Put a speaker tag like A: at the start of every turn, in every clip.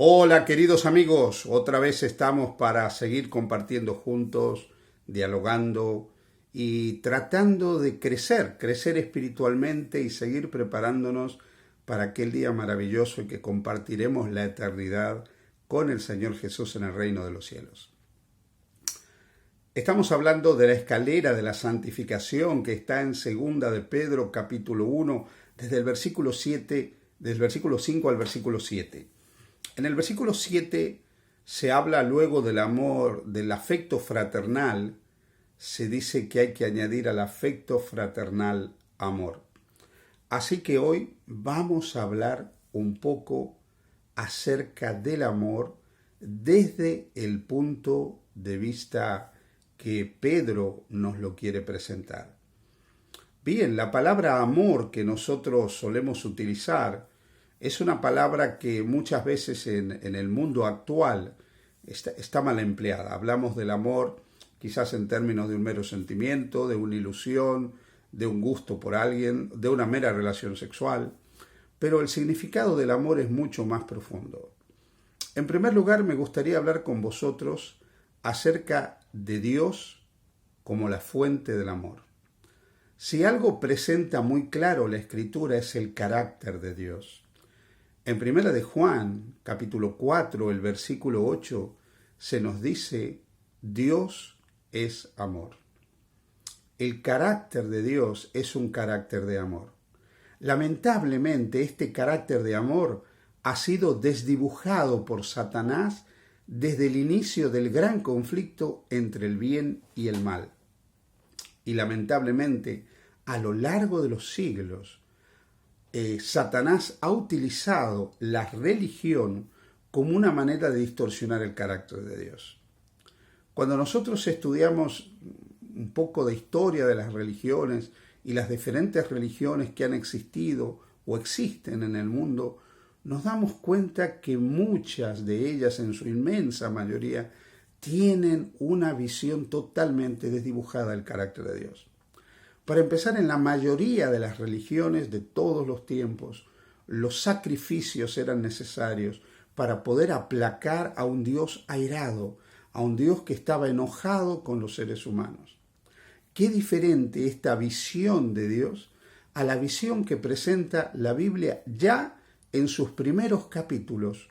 A: Hola queridos amigos, otra vez estamos para seguir compartiendo juntos, dialogando y tratando de crecer espiritualmente y seguir preparándonos para aquel día maravilloso en que compartiremos la eternidad con el Señor Jesús en el reino de los cielos. Estamos hablando de la escalera de la santificación que está en 2 de Pedro capítulo 1, desde el versículo 7, del versículo 5 al versículo 7. En el versículo 7 se habla luego del amor, del afecto fraternal. Se dice que hay que añadir al afecto fraternal amor. Así que hoy vamos a hablar un poco acerca del amor desde el punto de vista que Pedro nos lo quiere presentar. Bien, la palabra amor que nosotros solemos utilizar es una palabra que muchas veces en el mundo actual está mal empleada. Hablamos del amor quizás en términos de un mero sentimiento, de una ilusión, de un gusto por alguien, de una mera relación sexual, pero el significado del amor es mucho más profundo. En primer lugar, me gustaría hablar con vosotros acerca de Dios como la fuente del amor. Si algo presenta muy claro la Escritura es el carácter de Dios. En 1 de Juan, capítulo 4, el versículo 8, se nos dice, Dios es amor. El carácter de Dios es un carácter de amor. Lamentablemente, este carácter de amor ha sido desdibujado por Satanás desde el inicio del gran conflicto entre el bien y el mal. Y lamentablemente, a lo largo de los siglos, Satanás ha utilizado la religión como una manera de distorsionar el carácter de Dios. Cuando nosotros estudiamos un poco de historia de las religiones y las diferentes religiones que han existido o existen en el mundo, nos damos cuenta que muchas de ellas, en su inmensa mayoría, tienen una visión totalmente desdibujada del carácter de Dios. Para empezar, en la mayoría de las religiones de todos los tiempos, los sacrificios eran necesarios para poder aplacar a un Dios airado, a un Dios que estaba enojado con los seres humanos. Qué diferente esta visión de Dios a la visión que presenta la Biblia ya en sus primeros capítulos,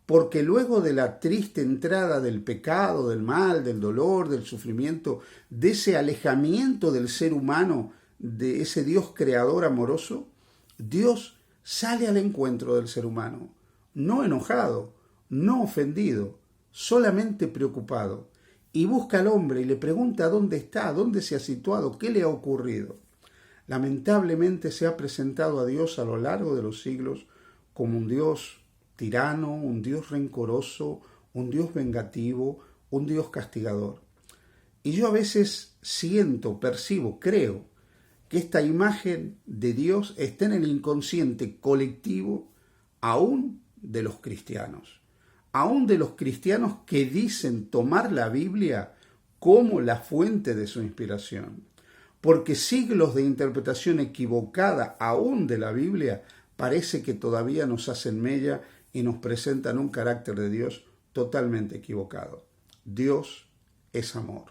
A: porque luego de la triste entrada del pecado, del mal, del dolor, del sufrimiento, de ese alejamiento del ser humano, de ese Dios creador amoroso, Dios sale al encuentro del ser humano, no enojado, no ofendido, solamente preocupado, y busca al hombre y le pregunta dónde está, dónde se ha situado, qué le ha ocurrido. Lamentablemente se ha presentado a Dios a lo largo de los siglos como un Dios tirano, un Dios rencoroso, un Dios vengativo, un Dios castigador. Y yo a veces siento, percibo, creo que esta imagen de Dios está en el inconsciente colectivo aún de los cristianos. Aún de los cristianos que dicen tomar la Biblia como la fuente de su inspiración. Porque siglos de interpretación equivocada aún de la Biblia parece que todavía nos hacen mella y nos presentan un carácter de Dios totalmente equivocado. Dios es amor.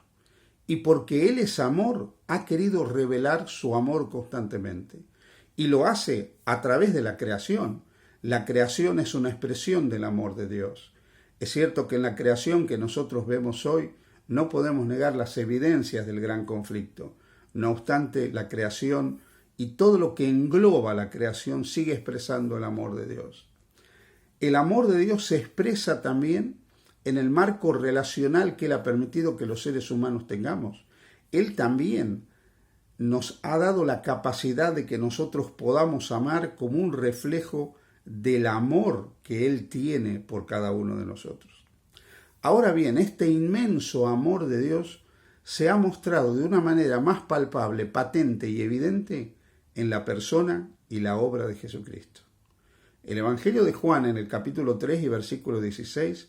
A: Y porque Él es amor, ha querido revelar su amor constantemente. Y lo hace a través de la creación. La creación es una expresión del amor de Dios. Es cierto que en la creación que nosotros vemos hoy no podemos negar las evidencias del gran conflicto. No obstante, la creación y todo lo que engloba la creación sigue expresando el amor de Dios. El amor de Dios se expresa también en el marco relacional que Él ha permitido que los seres humanos tengamos. Él también nos ha dado la capacidad de que nosotros podamos amar como un reflejo del amor que Él tiene por cada uno de nosotros. Ahora bien, este inmenso amor de Dios se ha mostrado de una manera más palpable, patente y evidente en la persona y la obra de Jesucristo. El Evangelio de Juan en el capítulo 3 y versículo 16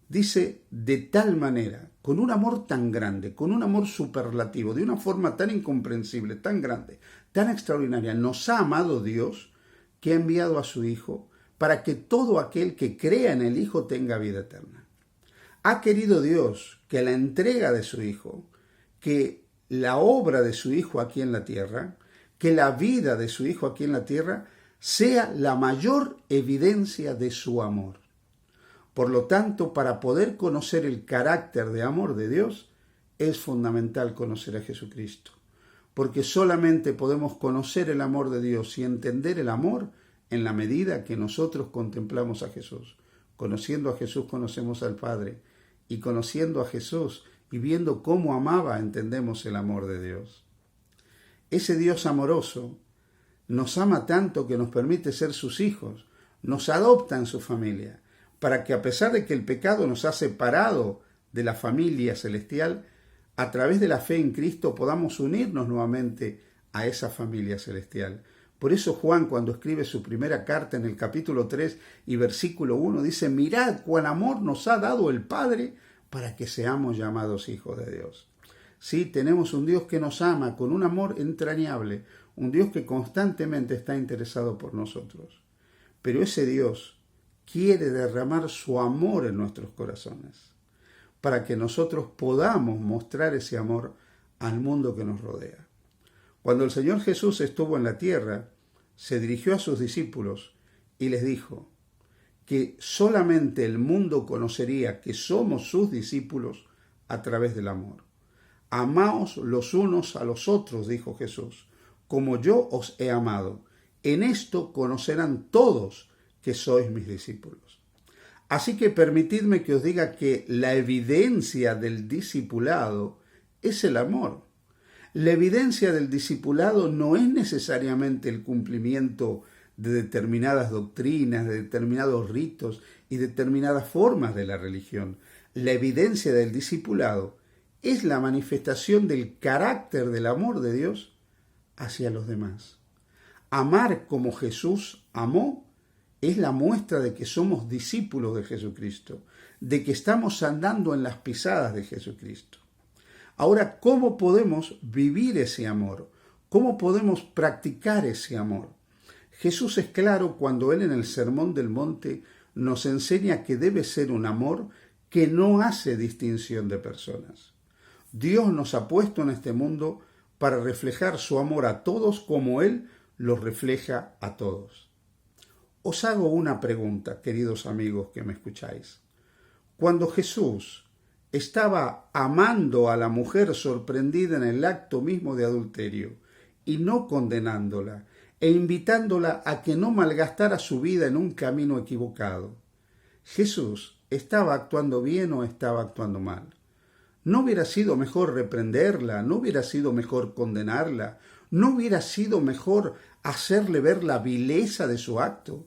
A: dice de tal manera, con un amor tan grande, con un amor superlativo, de una forma tan incomprensible, tan grande, tan extraordinaria, nos ha amado Dios que ha enviado a su Hijo para que todo aquel que crea en el Hijo tenga vida eterna. Ha querido Dios que la entrega de su Hijo, que la obra de su Hijo aquí en la tierra, que la vida de su Hijo aquí en la tierra, sea la mayor evidencia de su amor. Por lo tanto, para poder conocer el carácter de amor de Dios, es fundamental conocer a Jesucristo. Porque solamente podemos conocer el amor de Dios y entender el amor en la medida que nosotros contemplamos a Jesús. Conociendo a Jesús conocemos al Padre, y conociendo a Jesús y viendo cómo amaba entendemos el amor de Dios. Ese Dios amoroso nos ama tanto que nos permite ser sus hijos, nos adopta en su familia, para que a pesar de que el pecado nos ha separado de la familia celestial, a través de la fe en Cristo podamos unirnos nuevamente a esa familia celestial. Por eso Juan, cuando escribe su primera carta en el capítulo 3 y versículo 1, dice: mirad cuán amor nos ha dado el Padre para que seamos llamados hijos de Dios. Sí, tenemos un Dios que nos ama con un amor entrañable, un Dios que constantemente está interesado por nosotros. Pero ese Dios quiere derramar su amor en nuestros corazones, para que nosotros podamos mostrar ese amor al mundo que nos rodea. Cuando el Señor Jesús estuvo en la tierra, se dirigió a sus discípulos y les dijo que solamente el mundo conocería que somos sus discípulos a través del amor. Amaos los unos a los otros, dijo Jesús, como yo os he amado. En esto conocerán todos que sois mis discípulos. Así que permitidme que os diga que la evidencia del discipulado es el amor. La evidencia del discipulado no es necesariamente el cumplimiento de determinadas doctrinas, de determinados ritos y determinadas formas de la religión. La evidencia del discipulado es la manifestación del carácter del amor de Dios hacia los demás. Amar como Jesús amó es la muestra de que somos discípulos de Jesucristo, de que estamos andando en las pisadas de Jesucristo. Ahora, ¿cómo podemos vivir ese amor? ¿Cómo podemos practicar ese amor? Jesús es claro cuando Él en el Sermón del Monte nos enseña que debe ser un amor que no hace distinción de personas. Dios nos ha puesto en este mundo para reflejar su amor a todos como Él los refleja a todos. Os hago una pregunta, queridos amigos que me escucháis. Cuando Jesús estaba amando a la mujer sorprendida en el acto mismo de adulterio y no condenándola e invitándola a que no malgastara su vida en un camino equivocado, ¿Jesús estaba actuando bien o estaba actuando mal? ¿No hubiera sido mejor reprenderla? ¿No hubiera sido mejor condenarla? ¿No hubiera sido mejor hacerle ver la vileza de su acto?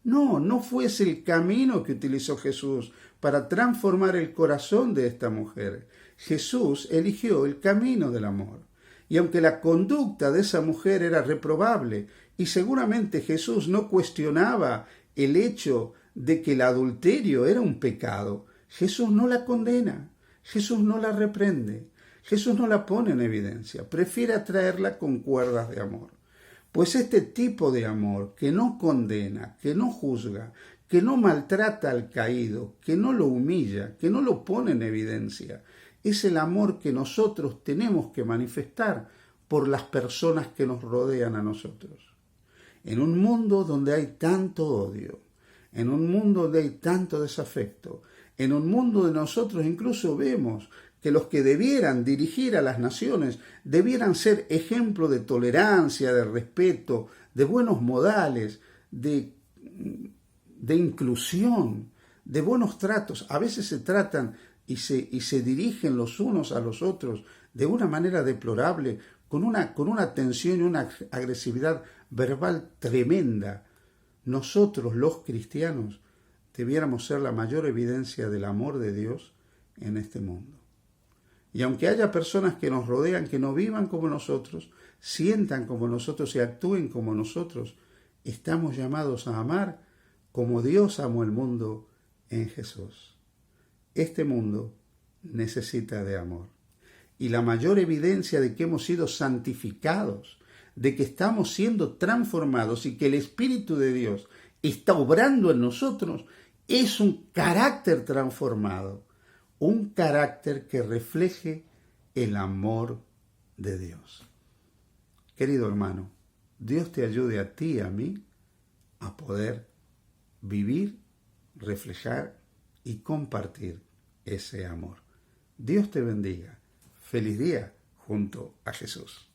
A: No, no fue ese el camino que utilizó Jesús para transformar el corazón de esta mujer. Jesús eligió el camino del amor. Y aunque la conducta de esa mujer era reprobable, y seguramente Jesús no cuestionaba el hecho de que el adulterio era un pecado, Jesús no la condena, Jesús no la reprende, Jesús no la pone en evidencia, prefiere atraerla con cuerdas de amor. Pues este tipo de amor que no condena, que no juzga, que no maltrata al caído, que no lo humilla, que no lo pone en evidencia, es el amor que nosotros tenemos que manifestar por las personas que nos rodean a nosotros. En un mundo donde hay tanto odio, en un mundo donde hay tanto desafecto, en un mundo donde nosotros incluso vemos que los que debieran dirigir a las naciones debieran ser ejemplo de tolerancia, de respeto, de buenos modales, de inclusión, de buenos tratos. A veces se tratan y se dirigen los unos a los otros de una manera deplorable, con una tensión y una agresividad verbal tremenda. Nosotros, los cristianos, debiéramos ser la mayor evidencia del amor de Dios en este mundo. Y aunque haya personas que nos rodean, que no vivan como nosotros, sientan como nosotros y actúen como nosotros, estamos llamados a amar como Dios amó el mundo en Jesús. Este mundo necesita de amor. Y la mayor evidencia de que hemos sido santificados, de que estamos siendo transformados y que el Espíritu de Dios está obrando en nosotros es un carácter transformado, un carácter que refleje el amor de Dios. Querido hermano, Dios te ayude a ti y a mí a poder vivir, reflejar y compartir ese amor. Dios te bendiga. Feliz día junto a Jesús.